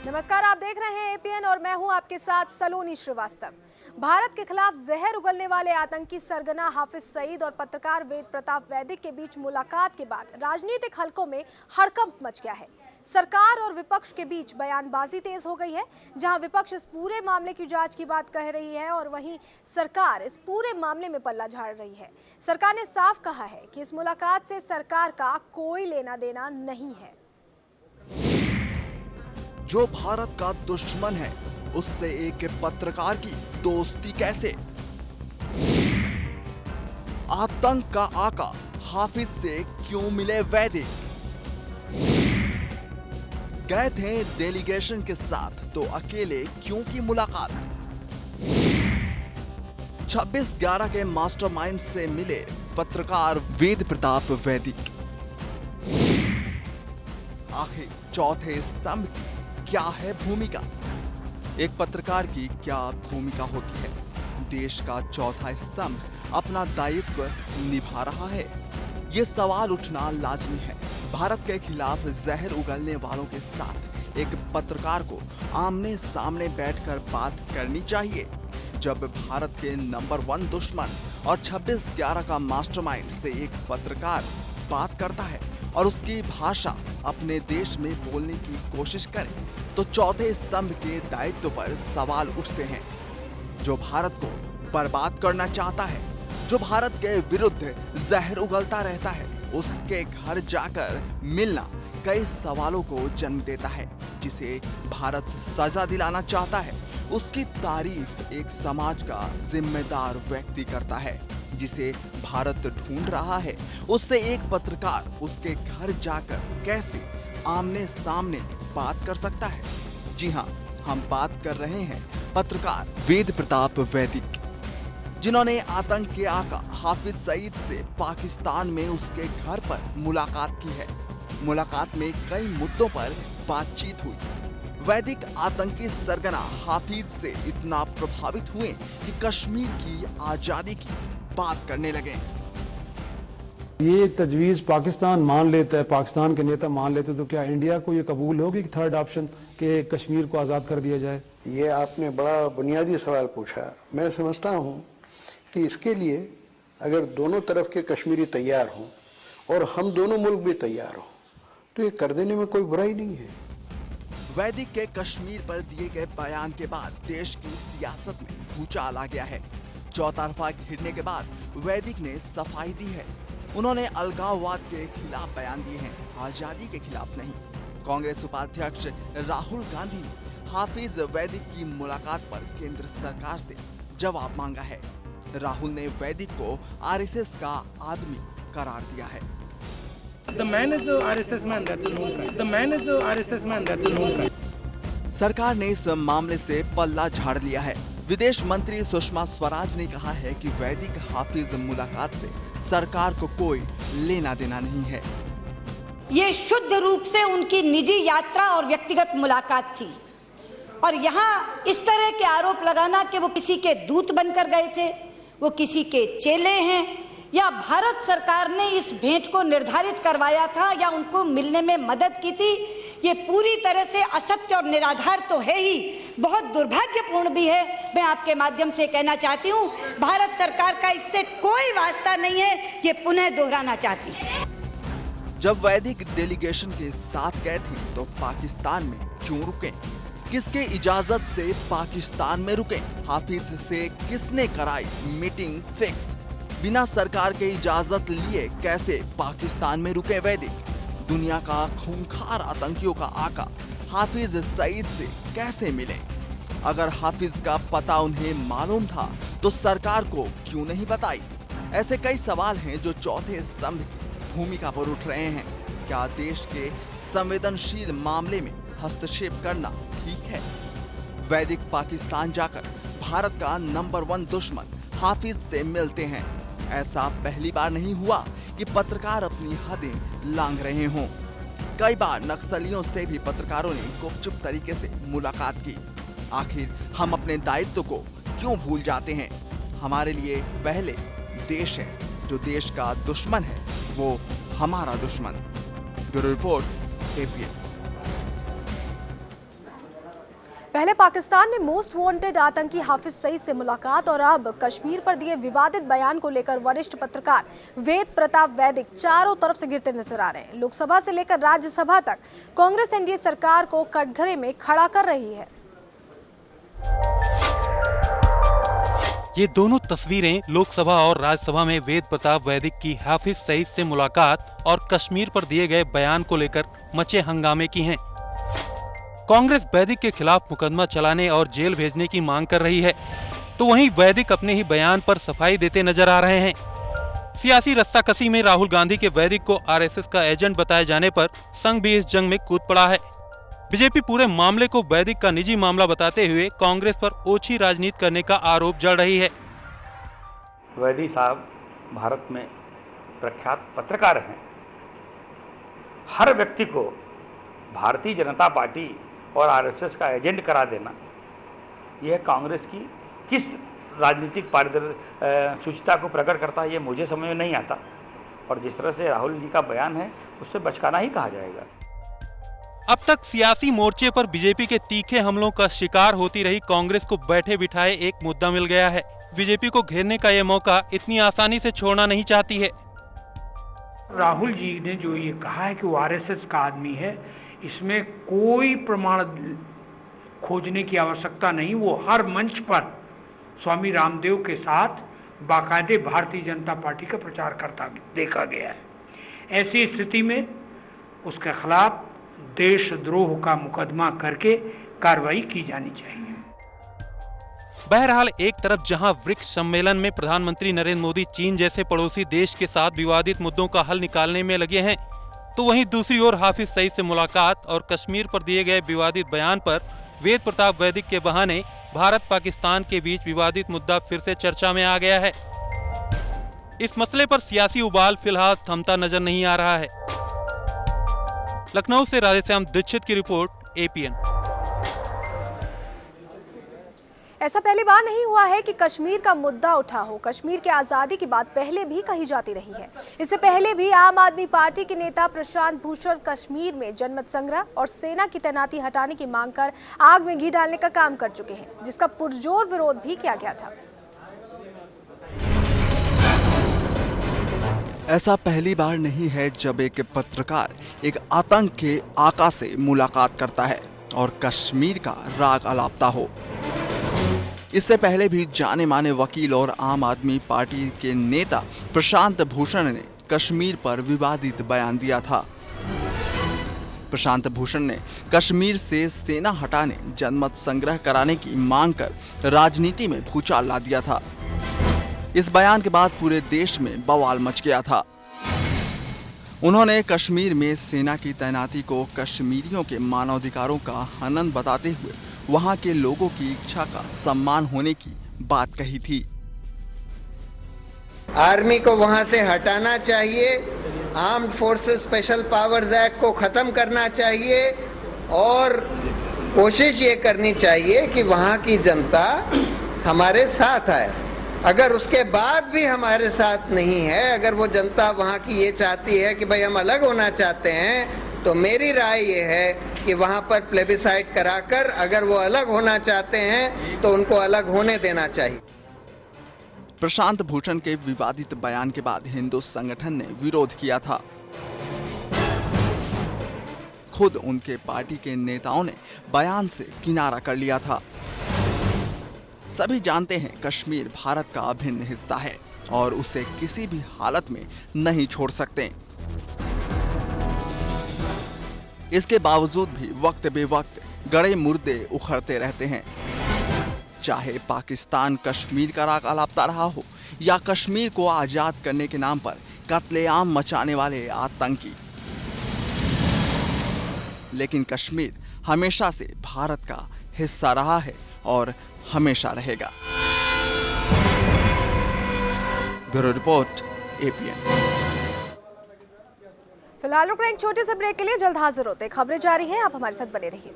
नमस्कार, आप देख रहे हैं एपीएन और मैं हूं आपके साथ सलोनी श्रीवास्तव। भारत के खिलाफ जहर उगलने वाले आतंकी सरगना हाफिज सईद और पत्रकार वेद प्रताप वैदिक के बीच मुलाकात के बाद राजनीतिक हलकों में हड़कंप मच गया है। सरकार और विपक्ष के बीच बयानबाजी तेज हो गई है। जहां विपक्ष इस पूरे मामले की जांच की बात कह रही है और वहीं सरकार इस पूरे मामले में पल्ला झाड़ रही है। सरकार ने साफ कहा है कि इस मुलाकात से सरकार का कोई लेना देना नहीं है। जो भारत का दुश्मन है उससे एक पत्रकार की दोस्ती कैसे? आतंक का आका हाफिज से क्यों मिले वैदिक? गए थे डेलीगेशन के साथ तो अकेले क्यों की मुलाकात? 26/11 के मास्टरमाइंड से मिले पत्रकार वेद प्रताप वैदिक। आखिर चौथे स्तंभ की क्या है भूमिका? एक पत्रकार की क्या भूमिका होती है? देश का चौथा स्तंभ अपना दायित्व निभा रहा है? ये सवाल उठना लाजमी है। भारत के खिलाफ जहर उगलने वालों के साथ एक पत्रकार को आमने सामने बैठकर बात करनी चाहिए। जब भारत के नंबर 1 दुश्मन और 26/11 का मास्टरमाइंड से एक पत्रकार बात करता है और उसकी भाषा अपने देश में बोलने की कोशिश करे तो चौथे स्तंभ के दायित्व पर सवाल उठते हैं। जो भारत को बर्बाद करना चाहता है, जो भारत के विरुद्ध जहर उगलता रहता है, उसके घर जाकर मिलना कई सवालों को जन्म देता है। जिसे भारत सजा दिलाना चाहता है उसकी तारीफ एक समाज का जिम्मेदार व्यक्ति करता है। जिसे भारत ढूंढ रहा है उससे एक पत्रकार उसके घर जाकर कैसे आमने सामने बात कर सकता है? जी हां, हम बात कर रहे हैं पत्रकार वेद प्रताप वैदिक, जिन्होंने आतंक के आका हाफिज सईद से पाकिस्तान में उसके घर पर मुलाकात की है। मुलाकात में कई मुद्दों पर बातचीत हुई। वैदिक आतंकी सरगना हाफिज से इतना प्रभावित हुए कि कश्मीर की आजादी की बात करने लगे। ये तजवीज पाकिस्तान मान लेता है, पाकिस्तान के नेता मान लेते, तो क्या इंडिया को ये कबूल होगी कि थर्ड ऑप्शन के कश्मीर को आज़ाद कर दिया जाए? ये आपने बड़ा बुनियादी सवाल पूछा। मैं समझता हूं कि इसके लिए अगर दोनों तरफ के कश्मीरी तैयार हों और हम दोनों मुल्क भी तैयार हों तो ये कर देने में कोई बुराई नहीं है। वैदिक के कश्मीर पर दिए गए बयान के बाद देश की सियासत में भूचाल आ गया है। चौतरफा घिरने के बाद वैदिक ने सफाई दी है। उन्होंने अलगाववाद के खिलाफ बयान दिए हैं, आजादी के खिलाफ नहीं। कांग्रेस उपाध्यक्ष राहुल गांधी ने हाफिज वैदिक की मुलाकात पर केंद्र सरकार से जवाब मांगा है। राहुल ने वैदिक को आरएसएस का आदमी करार दिया है। The man is a RSS man, that's a known crime. The man is a RSS man, that's a known crime. सरकार ने इस मामले से पल्ला झाड़ लिया है। विदेश मंत्री सुषमा स्वराज ने कहा है कि वैदिक हाफिज मुलाकात से सरकार को कोई लेना देना नहीं है। ये शुद्ध रूप से उनकी निजी यात्रा और व्यक्तिगत मुलाकात थी और यहाँ इस तरह के आरोप लगाना कि वो किसी के दूत बनकर गए थे, वो किसी के चेले हैं या भारत सरकार ने इस भेंट को निर्धारित करवाया था या उनको मिलने में मदद की थी, ये पूरी तरह से असत्य और निराधार तो है ही, बहुत दुर्भाग्यपूर्ण भी है। मैं आपके माध्यम से कहना चाहती हूँ, भारत सरकार का इससे कोई वास्ता नहीं है, ये पुनः दोहराना चाहती है। जब वैदिक डेलीगेशन के साथ गए थे तो पाकिस्तान में क्यों रुके? किसके इजाजत से पाकिस्तान में रुके? हाफिज से किसने कराई मीटिंग फिक्स? बिना सरकार के इजाजत लिए कैसे पाकिस्तान में रुके वैदिक? दुनिया का खूंखार आतंकियों का आका हाफिज सईद से कैसे मिले? अगर हाफिज का पता उन्हें मालूम था तो सरकार को क्यों नहीं बताई? ऐसे कई सवाल हैं जो चौथे स्तंभ की भूमिका पर उठ रहे हैं। क्या देश के संवेदनशील मामले में हस्तक्षेप करना ठीक है? वैदिक पाकिस्तान जाकर भारत का नंबर 1 दुश्मन हाफिज से मिलते हैं। ऐसा पहली बार नहीं हुआ कि पत्रकार अपनी हदें लांघ रहे हों। कई बार नक्सलियों से भी पत्रकारों ने गुपचुप तरीके से मुलाकात की। आखिर हम अपने दायित्व को क्यों भूल जाते हैं? हमारे लिए पहले देश है, जो देश का दुश्मन है वो हमारा दुश्मन। Bureau report, APN. पहले पाकिस्तान में मोस्ट वांटेड आतंकी हाफिज सईद से मुलाकात और अब कश्मीर पर दिए विवादित बयान को लेकर वरिष्ठ पत्रकार वेद प्रताप वैदिक चारों तरफ से गिरते नजर आ रहे हैं। लोकसभा से लेकर राज्यसभा तक कांग्रेस एनडीए सरकार को कटघरे में खड़ा कर रही है। ये दोनों तस्वीरें लोकसभा और राज्यसभा में वेद प्रताप वैदिक की हाफिज सईद से मुलाकात और कश्मीर पर दिए गए बयान को लेकर मचे हंगामे की हैं। कांग्रेस वैदिक के खिलाफ मुकदमा चलाने और जेल भेजने की मांग कर रही है, तो वहीं वैदिक अपने ही बयान पर सफाई देते नजर आ रहे हैं। सियासी रस्साकसी में राहुल गांधी के वैदिक को आरएसएस का एजेंट बताए जाने पर संघ भी इस जंग में कूद पड़ा है। बीजेपी पूरे मामले को वैदिक का निजी मामला बताते हुए कांग्रेस पर ओछी राजनीति करने का आरोप जड़ रही है। वैदिक साहब भारत में प्रख्यात पत्रकार हैं। हर व्यक्ति को भारतीय जनता पार्टी और आरएसएस का एजेंट करा देना, यह कांग्रेस की किस राजनीतिक सूचिता को प्रकट करता है, ये मुझे समझ में नहीं आता। और जिस तरह से राहुल जी का बयान है, उससे बचकाना ही कहा जाएगा। अब तक सियासी मोर्चे पर बीजेपी के तीखे हमलों का शिकार होती रही कांग्रेस को बैठे बिठाए एक मुद्दा मिल गया है। बीजेपी को घेरने का ये मौका इतनी आसानी से छोड़ना नहीं चाहती है। राहुल जी ने जो ये कहा है कि वो आरएसएस का आदमी है, इसमें कोई प्रमाण खोजने की आवश्यकता नहीं। वो हर मंच पर स्वामी रामदेव के साथ बाकायदे भारतीय जनता पार्टी का प्रचार करता देखा गया है। ऐसी स्थिति में उसके खिलाफ देशद्रोह का मुकदमा करके कार्रवाई की जानी चाहिए। बहरहाल एक तरफ जहां ब्रिक्स सम्मेलन में प्रधानमंत्री नरेंद्र मोदी चीन जैसे पड़ोसी देश के साथ विवादित मुद्दों का हल निकालने में लगे हैं, तो वहीं दूसरी ओर हाफिज सईद से मुलाकात और कश्मीर पर दिए गए विवादित बयान पर वेद प्रताप वैदिक के बहाने भारत पाकिस्तान के बीच विवादित मुद्दा फिर से चर्चा में आ गया है। इस मसले पर सियासी उबाल फिलहाल थमता नजर नहीं आ रहा है। लखनऊ से राधेश्याम दीक्षित की रिपोर्ट, एपीएन। ऐसा पहली बार नहीं हुआ है कि कश्मीर का मुद्दा उठा हो। कश्मीर की आजादी की बात पहले भी कही जाती रही है। इससे पहले भी आम आदमी पार्टी के नेता प्रशांत भूषण कश्मीर में जनमत संग्रह और सेना की तैनाती हटाने की मांग कर आग में घी डालने का काम कर चुके हैं, जिसका पुरजोर विरोध भी किया गया था। ऐसा पहली बार नहीं है जब एक पत्रकार एक आतंक के आका से मुलाकात करता है और कश्मीर का राग अलापता हो। इससे पहले भी जाने माने वकील और आम आदमी पार्टी के नेता प्रशांत भूषण ने कश्मीर पर विवादित बयान दिया था। प्रशांत भूषण ने कश्मीर से सेना हटाने, जनमत संग्रह कराने की मांग कर राजनीति में भूचाल ला दिया था। इस बयान के बाद पूरे देश में बवाल मच गया था। उन्होंने कश्मीर में सेना की तैनाती को कश्मीरियों के मानवाधिकारों का हनन बताते हुए वहां के लोगों की इच्छा का सम्मान होने की बात कही थी। आर्मी को वहां से हटाना चाहिए, armed forces special powers act को खत्म करना चाहिए और कोशिश ये करनी चाहिए कि वहां की जनता हमारे साथ आए। अगर उसके बाद भी हमारे साथ नहीं है, अगर वो जनता वहाँ की ये चाहती है कि भाई हम अलग होना चाहते हैं, तो मेरी राय ये है कि वहाँ पर प्लेबिसाइट कराकर अगर वो अलग होना चाहते हैं तो उनको अलग होने देना चाहिए। प्रशांत भूषण के विवादित बयान के बाद हिंदू संगठन ने विरोध किया था। खुद उनके पार्टी के नेताओं ने बयान से किनारा कर लिया था। सभी जानते हैं कश्मीर भारत का अभिन्न हिस्सा है और उसे किसी भी हालत में नहीं छोड़ सकते। इसके बावजूद भी वक्त बेवक्त गड़े मुर्दे उखड़ते रहते हैं। चाहे पाकिस्तान कश्मीर का राग अलापता रहा हो या कश्मीर को आजाद करने के नाम पर कत्लेआम मचाने वाले आतंकी, लेकिन कश्मीर हमेशा से भारत का हिस्सा रहा है और हमेशा रहेगा। Bureau report, APN. फिलहाल रुक रहे एक छोटे से ब्रेक के लिए, जल्द हाजिर होते हैं। खबरें जारी हैं, आप हमारे साथ बने रहिए।